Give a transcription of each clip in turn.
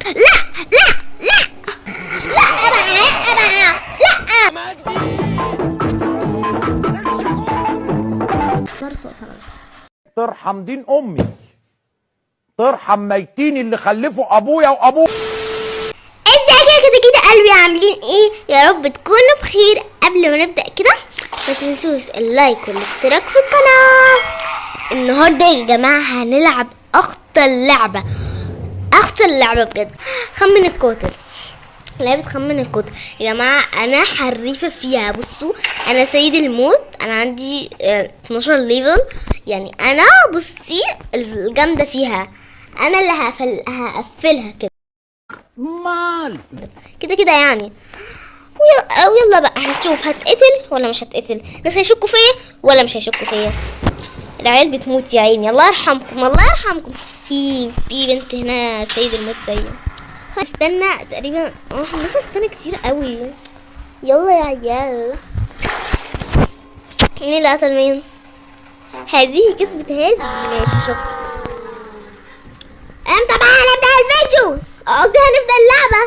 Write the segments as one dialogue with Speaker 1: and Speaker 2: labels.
Speaker 1: لا لا لا لا بقى
Speaker 2: ترحم دين امي، ترحم ميتين اللي خلفوا ابويا وابوك.
Speaker 1: ازيك يا كده قلبي، عاملين ايه؟ يا رب تكونوا بخير. قبل ما نبدأ كده ما تنسوش اللايك والاشتراك في القناة. النهارده يا جماعة هنلعب اخطر لعبة بجد، خمن القاتل. لعبة خمن القاتل يا جماعة، انا حريفة فيها. بصوا انا سيد الموت، انا عندي 12 ليفل، يعني انا بصي الجامدة فيها. انا اللي هقفلها كده
Speaker 2: مال
Speaker 1: كده يعني. ويلا بقى هنشوف هتقتل ولا مش هتقتل، ناس هيشكوا فيا ولا مش هيشكوا فيا. العيال بتموت يا عيني، الله يرحمكم الله يرحمكم. في بنت هنا سيد الموت زي استنى تقريبا لسه استنى كتير قوي. يلا يا عيال، مين اللي قتل مين؟ هذه كسبت هذه، ماشي شكرا. امتى بقى هنبدأ الفيديو؟ قصدي هنبدأ اللعبة.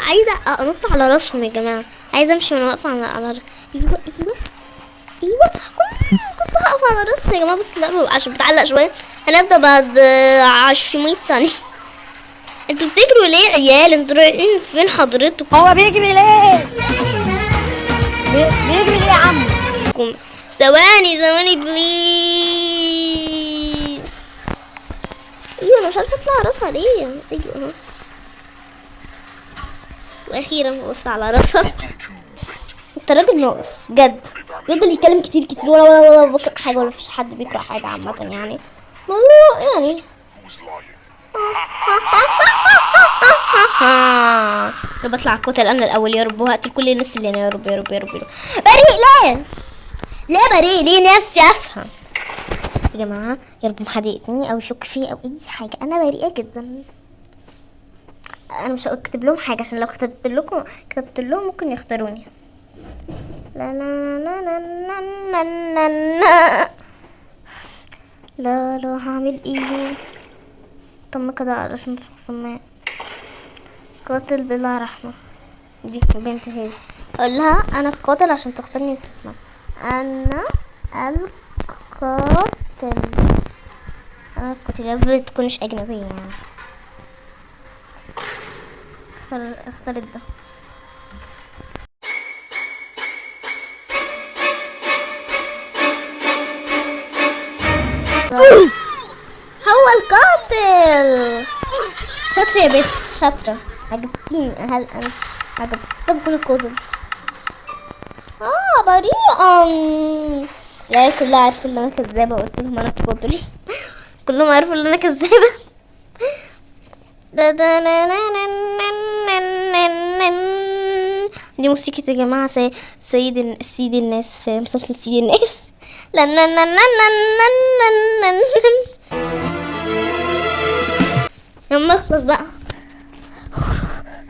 Speaker 1: عايزة انط على راسهم يا جماعة، عايزة امشي وانا واقفة على ايوه كنت هقف على راسي يا جماعة، بس لا عشان بتعلق شوية. هنبدأ بعد 100 ثانية. انتوا بتجروا ليه يا عيال؟ انتوا رايحين فين حضرتكم؟
Speaker 3: هو بيجري ليه؟ بيجري ليه يا عم؟
Speaker 1: ثواني بليز. ايوه انا مش عارفة اطلع راسها ليه. ايوه واخيرا وقفت على راسها. انت راجل ناقص بجد، يفضل يتكلم كتير ولا بكره حاجه، ولا فيش حد بيكره حاجه عامه يعني، والله يعني. انا بطلع قاتل انا الاول يا رب، وهقتل كل الناس اللي انا يا رب يا رب يا رب يا رب. بريء لا بريء ليه؟ نفسي افهم يا جماعه، يا رب محد يقتلني او يشك فيه او اي حاجه. انا بريئه جدا. انا مش هكتب لهم حاجه، عشان لو كتبت لهم ممكن يختاروني. لا لا لا لا لا لا لا لا لا هعمل ايه؟ طب كده علشان تخصم قاتل بلا رحمه. دي بنت هذه اقول لها انا القاتل عشان تختارني وتطلع. انا القاتل يا رب تكونش اجنبيه يعني. اختار ده. هو القاتل. شاطرة يا بنت شاطرة، عجبتيني. هل انا عجبت؟ طب كل القاتل بريئة. العيال كلها عارفة ان انا كذابة، قلت لهم انا القاتل. كلهم عارفوا ان انا كذابة. دي موسيقى يا جماعة سيد الناس في مسلسل سيد الناس. لما اخلص بقى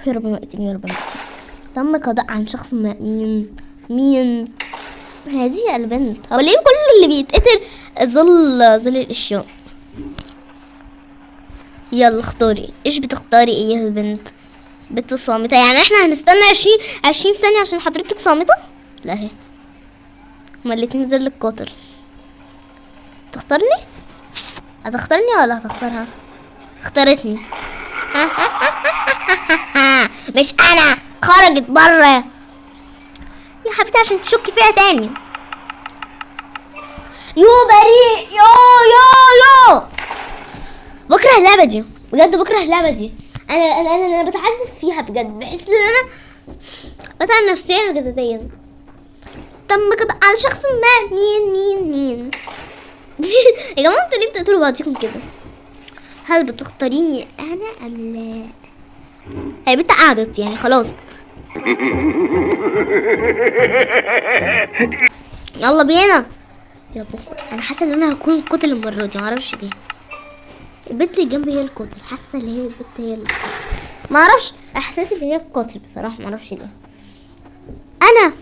Speaker 1: يا رب ما اقتلني يا رب ما اقتلني. تم قضاء عن شخص مين هذه البنت. هو ليه كل اللي بيتقتل ظل الاشياء؟ يلا اختاري. ايش بتختاري ايه يا البنت؟ بنت صامتة يعني احنا هنستنى 20 ثانية عشان حضرتك صامتة؟ لا هي هما الاتنين ظل القاتل. تختارني؟ هتختارني ولا هتختارها؟ اختارتني. مش انا، خرجت بره يا حبيبتي عشان تشكي فيها تاني. يو بريء يو بكره اللعبة دي بجد، بكره اللعبة دي. انا بتعذب فيها بجد، بحس ان انا بتعب نفسيا وجسديا. تم كده على شخص ما. مين يا جماعه انتوا ليه بتقتلوا بعضكم كده؟ هل بتختاريني انا ام لا؟ هي بنت قعدت يعني خلاص. يلا بينا يا بابا. انا حاسه ان انا هكون قاتل المره دي، معرفش ليه. البنت اللي جنبي هي القاتل، حاسه ان هي البنت هي القاتل، معرفش احساسي ان هي القاتل بصراحه، معرفش ليه. انا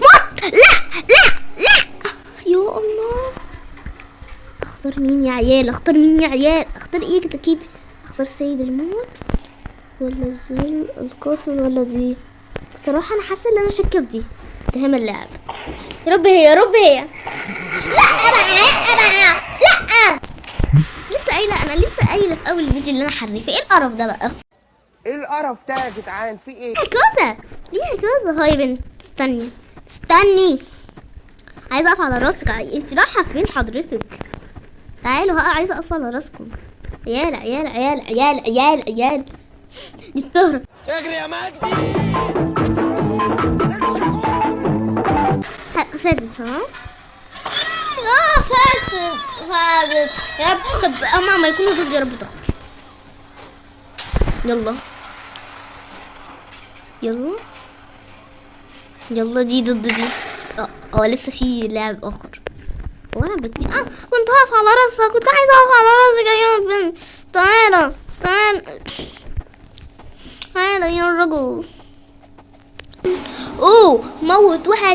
Speaker 1: موت. لا يا الله. اختار مين يا عيال؟ اختار مين يا عيال؟ اختار ايه كده اكيد؟ اختار سيد الموت ولا الظل القاتل ولا دي؟ بصراحة انا حاسة ان انا شاكة في دي. اتهام اللعب. يا رب هي، يا رب هي. لا بقى، لا لسه قايلة، انا لسه قايلة في اول الفيديو اللي انا حريفة. ايه القرف ده بقى؟
Speaker 3: ايه القرف ده يا جدعان؟ في ايه؟
Speaker 1: كوسة ليها كوسة. هاي يا بنت استني استني، عايزة اقف على راسك. انت رايحة فين حضرتك؟ تعالوا ها، عايزة اقف على راسكم. عيال عيال عيال عيال عيال عيال، دي بتهرب.
Speaker 3: اجري يا مجدي.
Speaker 1: فازت ها؟ فازت يا رب. طب اما ما يكونوا ضد يا رب تخسر. يلا يلا يلا، دي ضد دي. لسه في لاعب اخر. وانا بدي كنت هقف على راسها، كنت عايزه اقف على راسك يا بنت. تعالى تعالى يا رجل. موتوها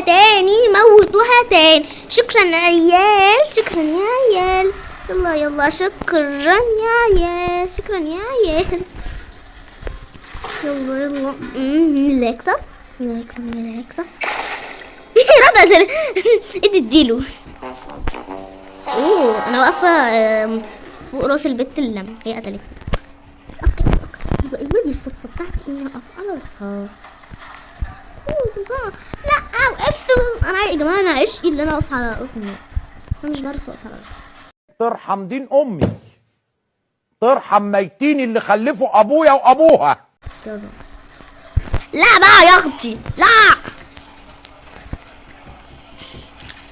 Speaker 1: تاني. شكرا يا عيال، شكرا يا عيال. يلا شكرا يا عيال، شكرا يا عيال. يلا مين اللي هيكسب؟ رضا اديله. انا واقفه فوق راس البت اللي هي قتلت. يبقى الفرصه بتاعتي اني اقف على راسها. لا وقفت. انا يا جماعه انا عشقي اللي انا اقف على راس الناس. انا مش بعرف اقف على راسها.
Speaker 2: ترحم دين امي، ترحم ميتين اللي خلفوا ابويا وابوها.
Speaker 1: لا بقى يا اختي، لا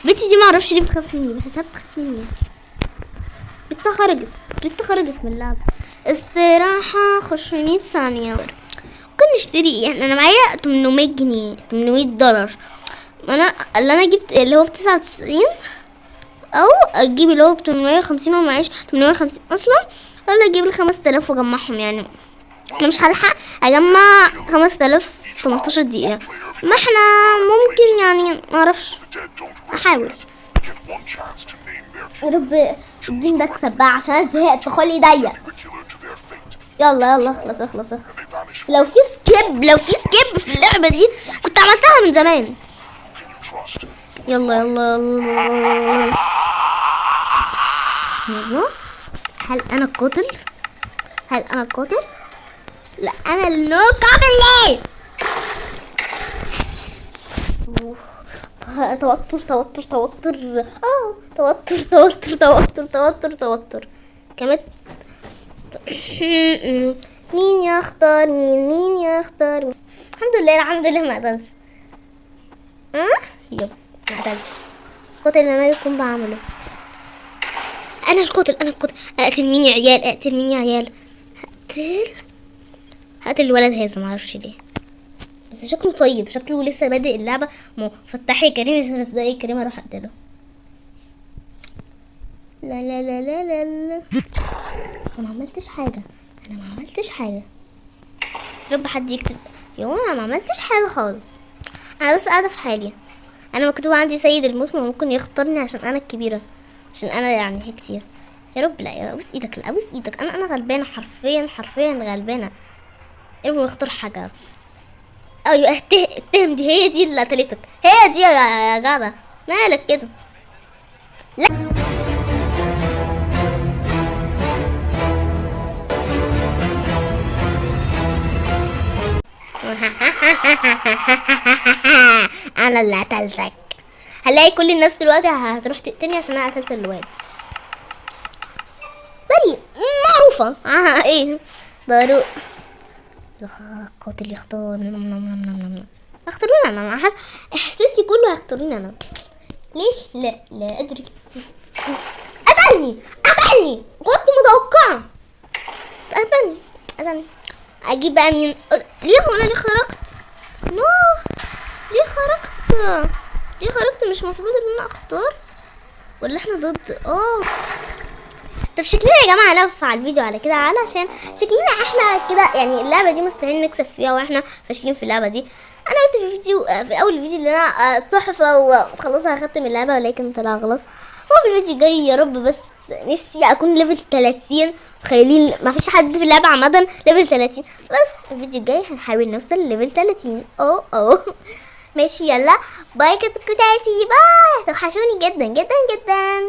Speaker 1: بنتي دي ما اعرفش ليه بتخاف مني، بحسها بتخاف مني. بنتها خرجت من اللعبه. استراحه، خش 100 ثانيه. ممكن نشتري، يعني انا معايا 800 جنيه، $800. انا اللي انا جبت اللي هو ب99، او اجيب اللي هو ب850 ومعيش 850 اصلا، ولا اجيب ال5000 واجمعهم. يعني انا مش هلحق اجمع 5000 في 18 دقيقة. ما احنا ممكن يعني معرفش، احاول. يا رب الدين ده اكسب بقى عشان زهقت خلقي ضيق. يلا اخلص. لو في سكيب في اللعبة دي كنت عملتها من زمان. يلا هل انا القاتل؟ لا انا النو قاتل. ليه؟ توتر كمان. مين يختار مين؟ الحمد لله ما قتلش. يلا ما قتلش. القاتل اللي ما يكون بعمله. انا القاتل. اقتل مين يا عيال؟ هقتل الولد هذا، معرفش ليه، بس شكله طيب، شكله لسه بادئ اللعبة. فتحي كريم ازاي كريم اروح اقتله. لا انا ما عملتش حاجة. رب حد يكتب. انا ما عملتش حاجة خالص، انا بس قاعدة في حالي. انا مكتوب عندي سيد الموت، ممكن يختارني عشان انا الكبيرة، عشان انا يعني في كتير. يا رب لا، يا ابوس ايدك، انا غلبانة، حرفيا غلبانة. يا رب يختار حاجة. ايوه اتهم دي، هي دي اللي قتلتك، هي دي يا جدع، مالك كده؟ لا انا اللي قتلتك. هلاقي كل الناس دلوقتي هتروح تقتلني عشان انا قتلت الواد. بريء معروفة. ايه باروق. القاتل يختار. اختاروني انا، احساسي كله هيختاروني انا. ليش؟ لا ادري. قتلني كنت متوقعة. قتلني. اجيب بقى مين؟ ليه هو انا ليه خرجت؟ ليه خرجت؟ مش المفروض ان انا اختار؟ ولا احنا ضد؟ طب شكلنا يا جماعه لف على الفيديو على كده، علشان شكلنا احنا كده يعني اللعبه دي مستحيل نكسب فيها واحنا فاشلين في اللعبه دي. انا قلت في فيديو في اول فيديو اللي انا صحفه وخلاص هختم اللعبه، ولكن طلع غلط. هو في الفيديو جاي يا رب بس نفسي اكون ليفل 30. تخيلين ما فيش حد في اللعبه عامه ليفل 30، بس الفيديو الجاي هنحاول نوصل ليفل 30. اوه ماشي، يلا باي كتكوتاتي، باي، توحشوني جدا جدا جدا.